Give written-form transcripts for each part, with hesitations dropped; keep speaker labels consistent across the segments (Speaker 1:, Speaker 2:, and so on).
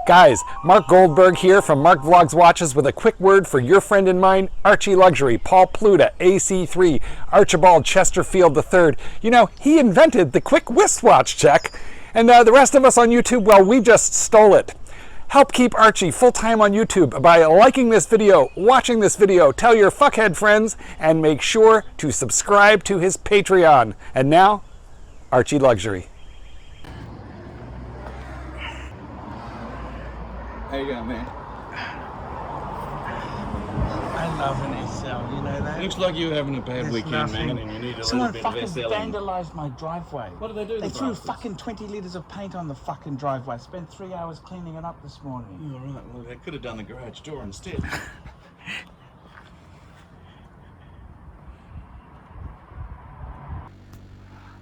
Speaker 1: Guys, Mark Goldberg here from Mark Vlogs Watches with a quick word for your friend and mine, ArchieLuxury, Paul Pluta, AC3, Archibald Chesterfield III. You know, he invented the quick wristwatch check, and the rest of us on YouTube, well, we just stole it. Help keep Archie full-time on YouTube by liking this video, watching this video, tell your fuckhead friends, and make sure to subscribe to his Patreon. And now, ArchieLuxury.
Speaker 2: How you going, man?
Speaker 3: I love an SL, you know that?
Speaker 2: Looks like you're having a bad weekend, man, and you need a
Speaker 3: Someone
Speaker 2: little bit of
Speaker 3: fucking
Speaker 2: SL.
Speaker 3: vandalised my driveway.
Speaker 2: What did they do?
Speaker 3: They threw fucking 20 litres of paint on the fucking driveway. I spent 3 hours cleaning it up this morning.
Speaker 2: All right, well, they could have done the garage door instead.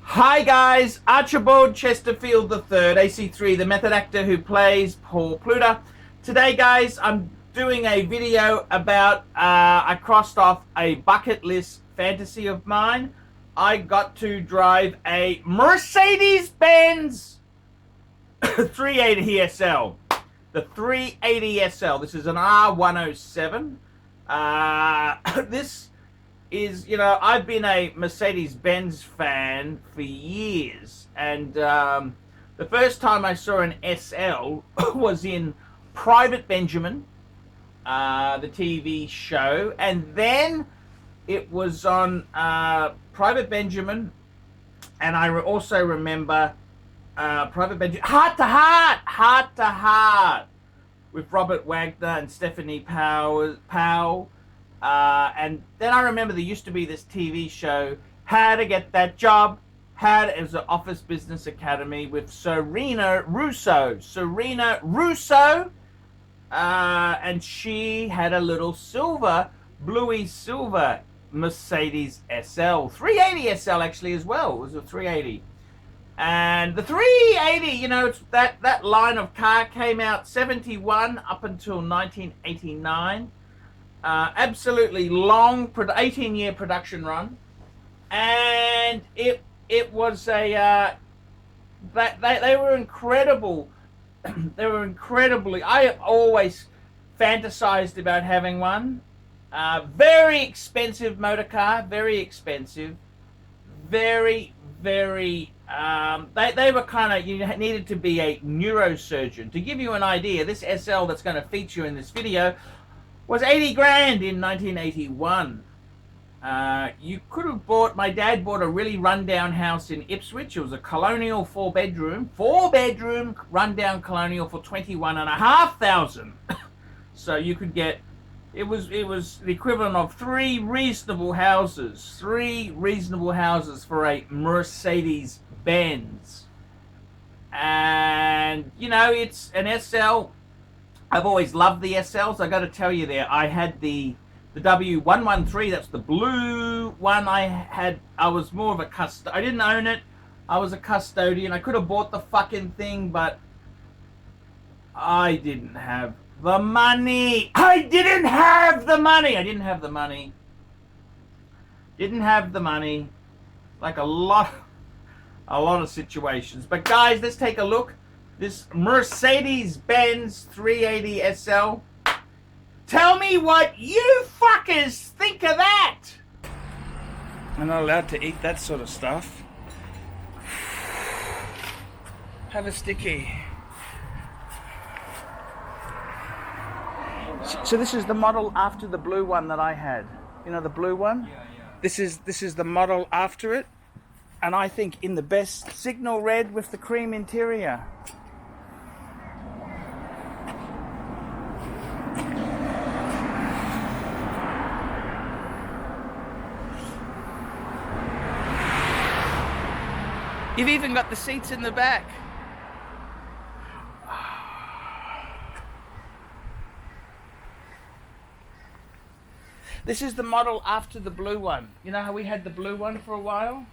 Speaker 4: Hi guys, Archibald Chesterfield III, AC3, the method actor who plays Paul Pluta. Today guys, I'm doing a video about, I crossed off a bucket list fantasy of mine. I got to drive a Mercedes-Benz 380 SL. The 380 SL, this is an R107. This is, you know, I've been a Mercedes-Benz fan for years, and the first time I saw an SL was in Private Benjamin, the TV show, and then it was on Private Benjamin, and I also remember Private Benjamin, Heart to Heart, with Robert Wagner and Stephanie Powell. And then I remember there used to be this TV show, How to Get That Job. It was an Office Business Academy with Serena Russo. And she had a little bluey silver Mercedes SL. 380 SL actually as well. It was a 380. And the 380, you know, it's that line of car came out 71 up until 1989. Absolutely long 18-year production run, and it was a they were incredible. They were incredibly. I always fantasized about having one. Very expensive motor car, very expensive, very. They were kind of, you needed to be a neurosurgeon. To give you an idea, this SL that's going to feature in this video was 80 grand in 1981. You could have bought, my dad bought a really rundown house in Ipswich. It was a colonial four bedroom rundown colonial for 21,500. So you could get, it was the equivalent of three reasonable houses for a Mercedes-Benz. And, you know, it's an SL. I've always loved the SLs. I got to tell you there, I had the W113, that's the blue one. I was more of a I didn't own it. I was a custodian. I could have bought the fucking thing, but I didn't have the money. Didn't have the money. Like a lot of situations. But guys, let's take a look. This Mercedes-Benz 380 SL. Tell me what you fuckers think of that. I'm not allowed to eat that sort of stuff. Have a sticky. So this is the model after the blue one that I had. You know the blue one? Yeah. This is the model after it. And I think in the best signal red with the cream interior. You've even got the seats in the back. This is the model after the blue one. You know how we had the blue one for a while?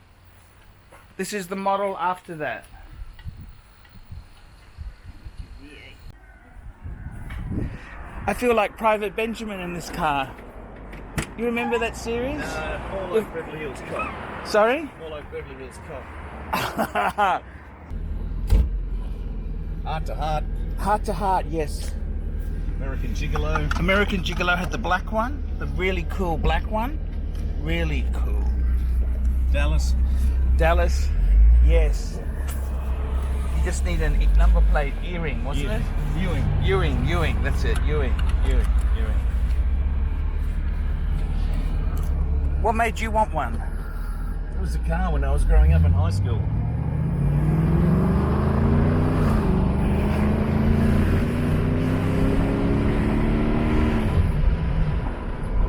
Speaker 4: This is the model after that. I feel like Private Benjamin in this car. You remember that series?
Speaker 2: More like Beverly Hills Cop.
Speaker 4: Sorry?
Speaker 2: More like Beverly Hills Cop.
Speaker 4: Heart
Speaker 2: Heart to heart.
Speaker 3: Heart to Heart, yes.
Speaker 2: American Gigolo.
Speaker 3: American Gigolo had the black one, the really cool black one. Really cool.
Speaker 2: Dallas.
Speaker 3: Dallas, yes. You just need a number plate earring, wasn't it? Ewing, that's it, Ewing. What made you want one?
Speaker 2: It was a car when I was growing up in high school.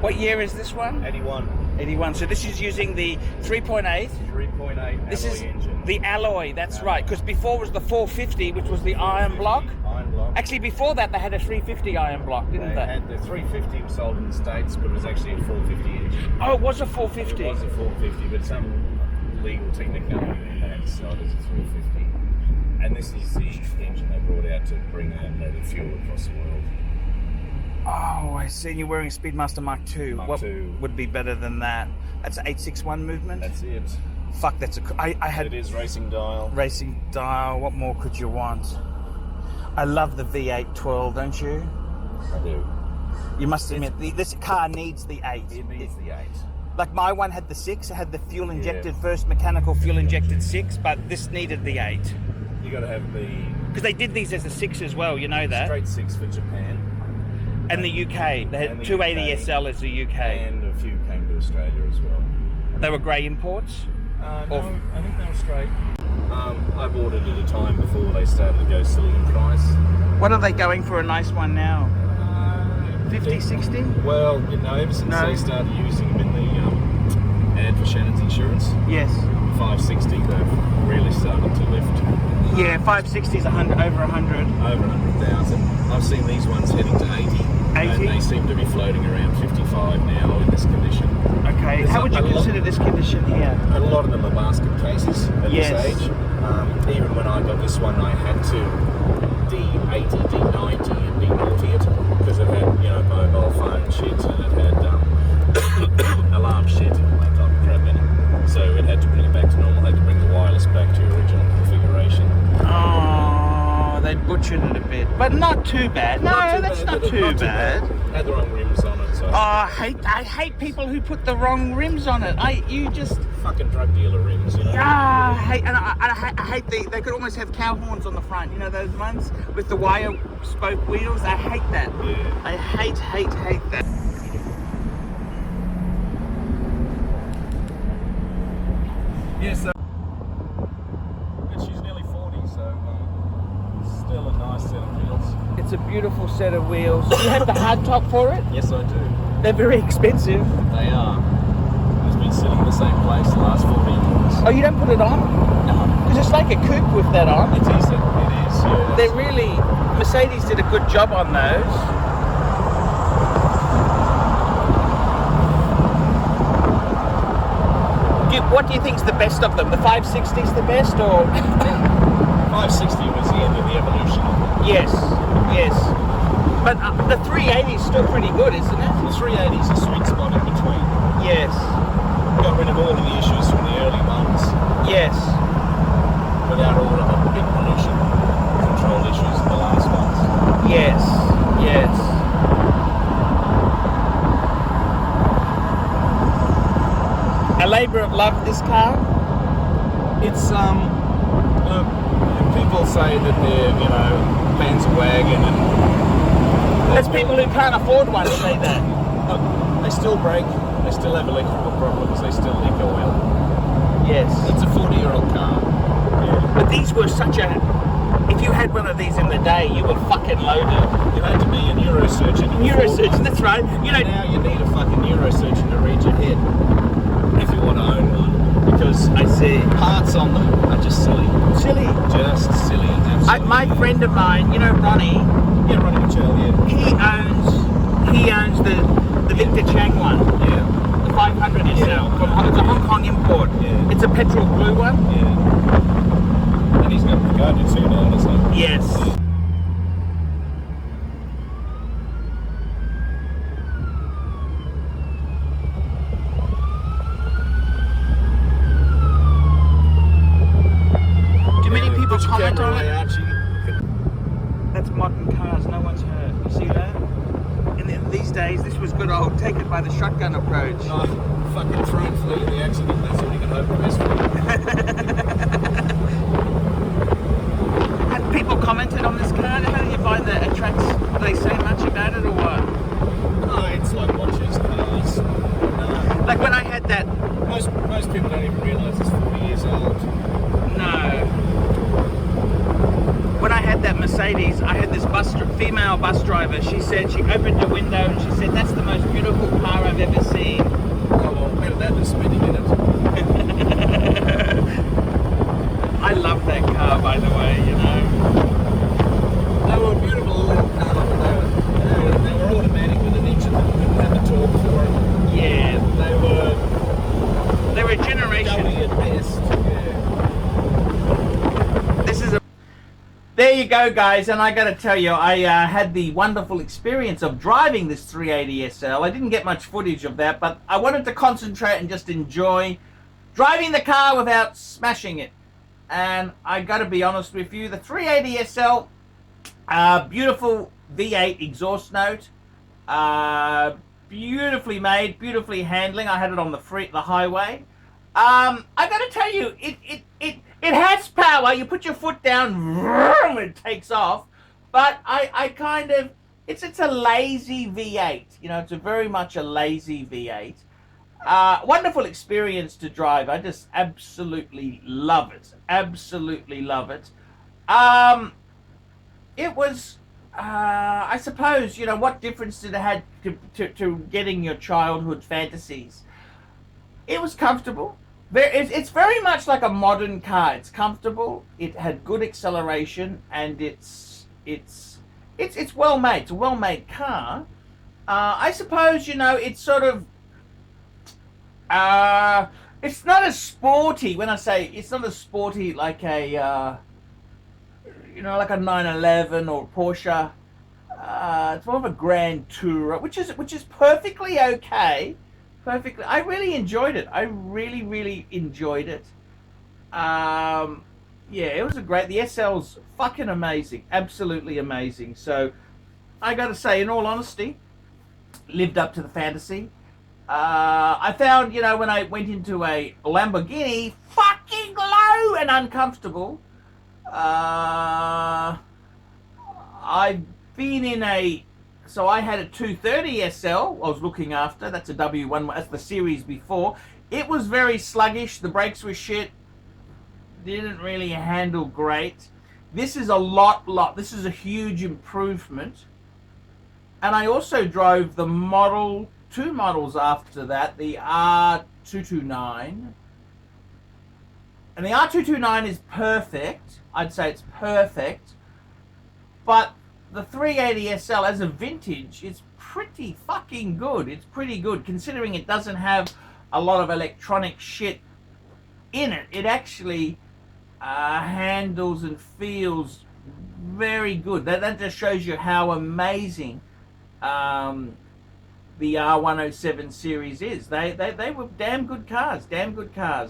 Speaker 3: What year is this one?
Speaker 2: 81.
Speaker 3: 81. So this is using the 3.8.
Speaker 2: 3.8
Speaker 3: This
Speaker 2: alloy
Speaker 3: is
Speaker 2: engine.
Speaker 3: the alloy, that's
Speaker 2: Alloy.
Speaker 3: right. Because before was the 450, which was the iron block.
Speaker 2: Iron block.
Speaker 3: Actually, before that, they had a 350 iron block, didn't
Speaker 2: They
Speaker 3: they?
Speaker 2: had the 350 sold in the States, but it was actually a 450 engine.
Speaker 3: Oh, it was a 450.
Speaker 2: It was a 450, but some legal technicality they had to sell it as a 350. And this is the engine they brought out to bring the fuel across the world.
Speaker 3: Oh, I see. You're wearing a Speedmaster Mark II.
Speaker 2: Mark
Speaker 3: What
Speaker 2: II.
Speaker 3: would be better than that? That's an 861 movement.
Speaker 2: That's it.
Speaker 3: Fuck, that's a. I had
Speaker 2: It is racing dial.
Speaker 3: racing dial. What more could you want? I love the V8 12, don't you?
Speaker 2: I do.
Speaker 3: You must admit, this car needs the 8.
Speaker 2: It needs the 8.
Speaker 3: Like my one had the 6. It had the fuel injected, first mechanical fuel injected 6, but this needed the 8.
Speaker 2: You got to have the
Speaker 3: Because they did these as a 6 as well, you know that?
Speaker 2: straight 6 for Japan,
Speaker 3: And the UK. They had
Speaker 2: And the
Speaker 3: 280
Speaker 2: UK.
Speaker 3: SL as the UK.
Speaker 2: and a few came to Australia as well.
Speaker 3: They were grey imports.
Speaker 2: No, I think they were straight. I bought it at a time before they started to go silly in price.
Speaker 3: What are they going for a nice one now? 50, 60?
Speaker 2: Well, you know, ever since
Speaker 3: No.
Speaker 2: they started using them in the ad for Shannon's Insurance,
Speaker 3: Yes.
Speaker 2: 560, they've really started to lift
Speaker 3: Yeah, 560 is 100, over 100.
Speaker 2: over 100,000. I've seen these ones heading to 80.
Speaker 3: 80?
Speaker 2: And they seem to be floating around 55 now in this condition.
Speaker 3: Okay,
Speaker 2: There's
Speaker 3: how would you
Speaker 2: a lot-
Speaker 3: consider this condition here?
Speaker 2: A lot of them are basket cases at
Speaker 3: Yes.
Speaker 2: this age. Even when I got this one, I had to D80, D90 and D40 it because it had, you know, mobile phone shit and it had alarm shit and all that type of crap in it. So it had to bring it back to normal. Had to bring the wireless back to original configuration.
Speaker 3: Oh, they butchered it a bit, but not too bad. No, that's not too bad.
Speaker 2: Had the wrong rims on it, so
Speaker 3: Oh, I hate people who put the wrong rims on it. You just
Speaker 2: fucking drug dealer rims, you know.
Speaker 3: I hate they could almost have cow horns on the front. You know those ones with the wire spoke wheels. I hate that.
Speaker 2: Yeah.
Speaker 3: I hate that.
Speaker 2: Yes, but she's nearly 40, so still a nice set of wheels.
Speaker 3: It's a beautiful set of wheels. Do you have the hard top for it?
Speaker 2: Yes, I do.
Speaker 3: They're very expensive.
Speaker 2: They are. It's been sitting in the same place the last 14 years.
Speaker 3: Oh, you don't put it on?
Speaker 2: No.
Speaker 3: Because it's like a coupe with that on.
Speaker 2: It is, yeah.
Speaker 3: They're really, Mercedes did a good job on those. What do you think's the best of them? The 560's the best, or?
Speaker 2: 560 was the end of the evolution.
Speaker 3: Yes. But the 380 is still pretty good, isn't it?
Speaker 2: The 380 is a sweet spot in between.
Speaker 3: Yes.
Speaker 2: Got rid of all of the issues from the early ones
Speaker 3: Yes.
Speaker 2: without all of the big pollution control issues of the last ones.
Speaker 3: Yes. A labour of love, this car?
Speaker 2: It's people say that they're, you know, Panzer wagon and
Speaker 3: There's people who can't afford one say that.
Speaker 2: they still break, they still have electrical problems, they still leak oil.
Speaker 3: Yes.
Speaker 2: It's a 40-year-old car. Yeah.
Speaker 3: But these were such a... If you had one of these in the day, you were fucking loaded.
Speaker 2: You had to be a neurosurgeon.
Speaker 3: Neurosurgeon, that's right. You know,
Speaker 2: Now you need a fucking neurosurgeon to read your head if you want to own one. Because
Speaker 3: I see.
Speaker 2: parts on them are just silly.
Speaker 3: Silly.
Speaker 2: Just silly. Absolutely.
Speaker 3: My friend of mine, you know Ronnie,
Speaker 2: Yeah, Ronnie Mitchell, yeah.
Speaker 3: he owns the Victor Chang one.
Speaker 2: Yeah.
Speaker 3: The 500 SL from it's a Hong Kong import.
Speaker 2: Yeah.
Speaker 3: It's a petrol blue one.
Speaker 2: Yeah. And he's got the Guardian too now, doesn't he?
Speaker 3: Yes. Do many people comment on it?
Speaker 2: Archie.
Speaker 3: That's modern cars. No one's hurt. You see that? And then these days, this was good old take it by the shotgun approach.
Speaker 2: Oh, fucking thrown flee in the accident. That's all you can hope for. Best
Speaker 3: Have people commented on this car? How do you find that it attracts? Do they say much about it or what?
Speaker 2: No, it's like watches, cars. No.
Speaker 3: Like when I had that.
Speaker 2: Most people don't even realise it's 40 years old.
Speaker 3: No. When I had that Mercedes, I had this female bus driver. She said, she opened the window and she said, that's the most beautiful car I've ever seen.
Speaker 2: Oh, well, better that than spinning in it.
Speaker 3: I love that car, by the way, you know.
Speaker 2: They were a beautiful little car, but they were automatic with an engine that didn't have the torque for it.
Speaker 3: Yeah,
Speaker 2: They were
Speaker 3: they were a generation.
Speaker 2: going at best. Yeah.
Speaker 3: This is a.
Speaker 4: There you go, guys, and I got to tell you, I had the wonderful experience of driving this 380 SL. I didn't get much footage of that, but I wanted to concentrate and just enjoy driving the car without smashing it. And I got to be honest with you, the 380 SL, beautiful V8 exhaust note, beautifully made, beautifully handling. I had it on the highway. I got to tell you, it has power. You put your foot down, vroom, it takes off. But I kind of, it's a lazy V8. You know, it's very much a lazy V8. Wonderful experience to drive. I just absolutely love it. Absolutely love it. It was, I suppose, you know, what difference did it have to getting your childhood fantasies? It was comfortable. It's very much like a modern car. It's comfortable. It had good acceleration, and it's well made. It's a well made car. I suppose, you know, it's sort of it's not as sporty. When I say it's not as sporty like a you know, like a 911 or Porsche. It's more of a Grand Tourer, which is perfectly okay. Perfectly. I really enjoyed it. I really enjoyed it. Yeah, it was the SL's fucking amazing. Absolutely amazing. So, I gotta say, in all honesty, lived up to the fantasy. I found, you know, when I went into a Lamborghini, fucking low and uncomfortable. I've been in so I had a 230 SL I was looking after. That's a W1, that's the series before. It was very sluggish. The brakes were shit. Didn't really handle great. This is this is a huge improvement. And I also drove the two models after that, the R229. And the R229 is perfect. I'd say it's perfect. But the 380 SL as a vintage is pretty fucking good. It's pretty good considering it doesn't have a lot of electronic shit in it. It actually handles and feels very good. That just shows you how amazing the R107 series is. They were damn good cars.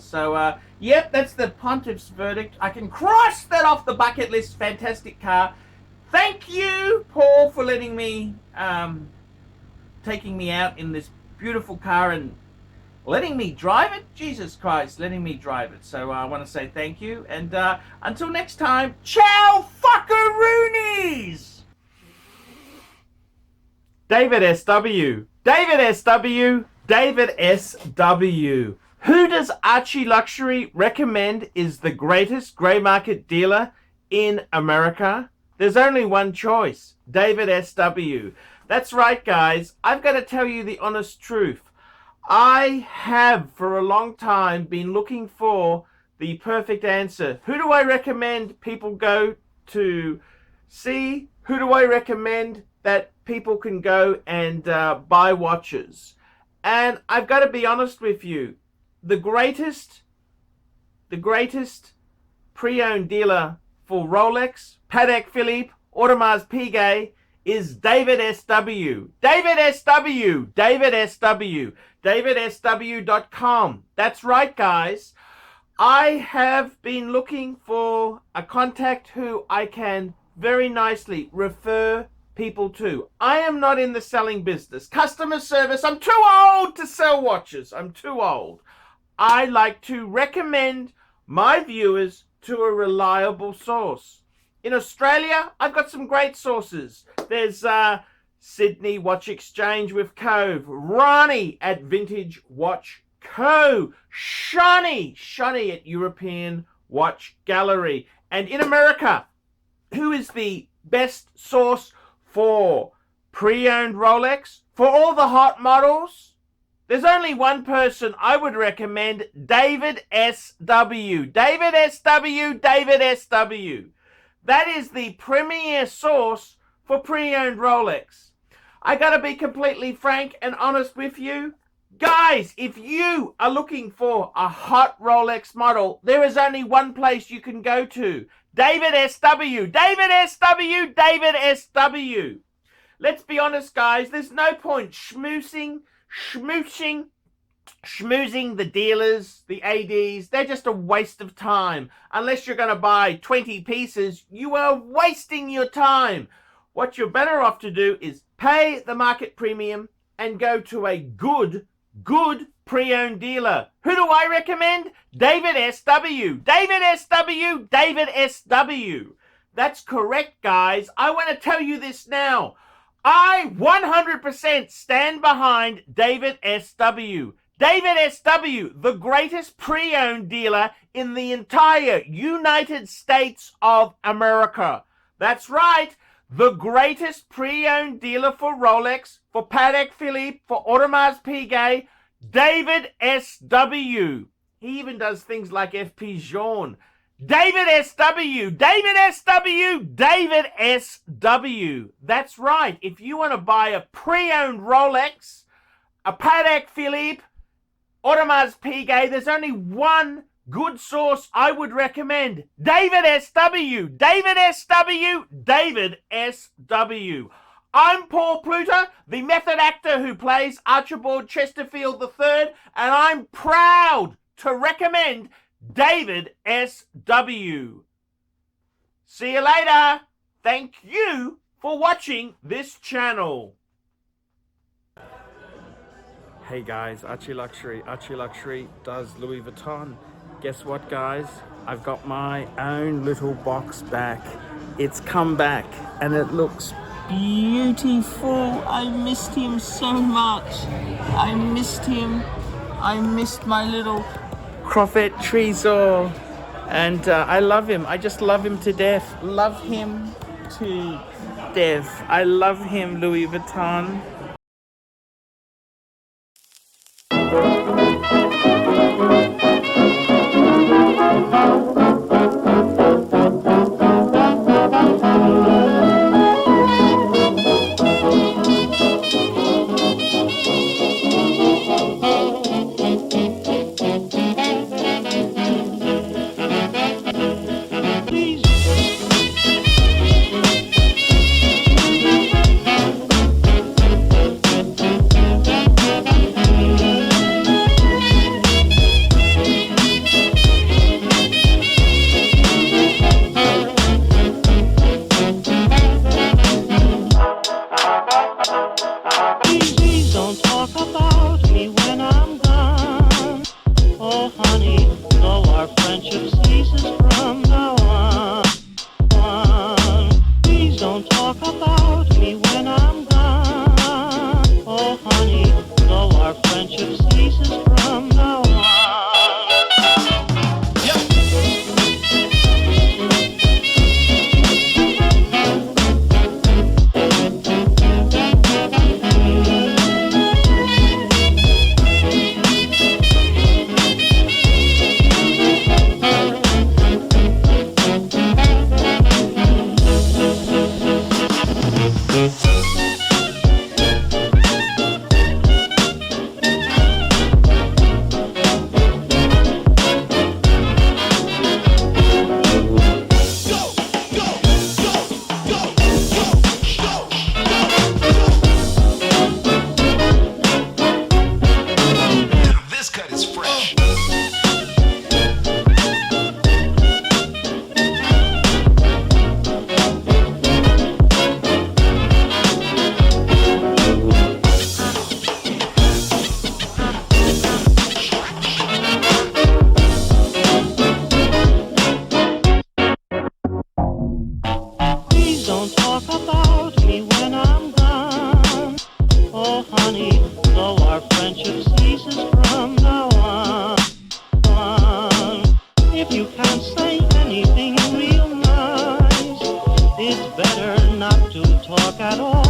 Speaker 4: So, yep, that's the Pontiff's verdict. I can cross that off the bucket list. Fantastic car. Thank you, Paul, for letting me, taking me out in this beautiful car and letting me drive it. Jesus Christ, letting me drive it. So I want to say thank you. And until next time, ciao, fuckeroonies! David SW. Who does ArchieLuxury recommend is the greatest grey market dealer in America? There's only one choice, David SW. That's right, guys. I've got to tell you the honest truth. I have, for a long time, been looking for the perfect answer. Who do I recommend people go to see? Who do I recommend that people can go and buy watches? And I've got to be honest with you. The greatest pre-owned dealer for Rolex, Patek Philippe, Audemars Piguet is David SW. DavidSW.com. That's right, guys. I have been looking for a contact who I can very nicely, refer people to. I am not in the selling business. Customer service, I'm too old to sell watches. I'm too old. I like to recommend my viewers to a reliable source. In Australia, I've got some great sources. There's Sydney Watch Exchange with Cove, Ronnie at Vintage Watch Co, Shani at European Watch Gallery. And in America, who is the best source for pre-owned Rolex? For all the hot models, there's only one person I would recommend, David S.W. David S.W. David S.W. That is the premier source for pre-owned Rolex. I gotta be completely frank and honest with you. Guys, if you are looking for a hot Rolex model, there is only one place you can go to. David S.W. David S.W. David S.W. Let's be honest, guys. There's no point schmoozing the dealers, the ADs. They're just a waste of time. Unless you're going to buy 20 pieces, you are wasting your time. What you're better off to do is pay the market premium and go to a good pre-owned dealer. Who do I recommend? David S.W. David S.W. David S.W. That's correct, guys. I want to tell you this now. I 100% stand behind David S.W. David S.W., the greatest pre-owned dealer in the entire United States of America. That's right. The greatest pre-owned dealer for Rolex, for Patek Philippe, for Audemars Piguet, David S.W. He even does things like FP Journe. David S.W. David S.W. David S.W. That's right. If you want to buy a pre-owned Rolex, a Patek Philippe, Audemars Piguet, there's only one good source I would recommend. David S.W. David S.W. David S.W. I'm Paul Pluta, the method actor who plays Archibald Chesterfield III, and I'm proud to recommend David S.W. See you later. Thank you for watching this channel.
Speaker 5: Hey guys, ArchieLuxury. ArchieLuxury does Louis Vuitton. Guess what, guys? I've got my own little box back. It's come back and it looks beautiful. I missed him so much. I missed him. I missed my little Croffet Trésor. And I love him. I just love him to death. Love him to death. I love him, Louis Vuitton. at all.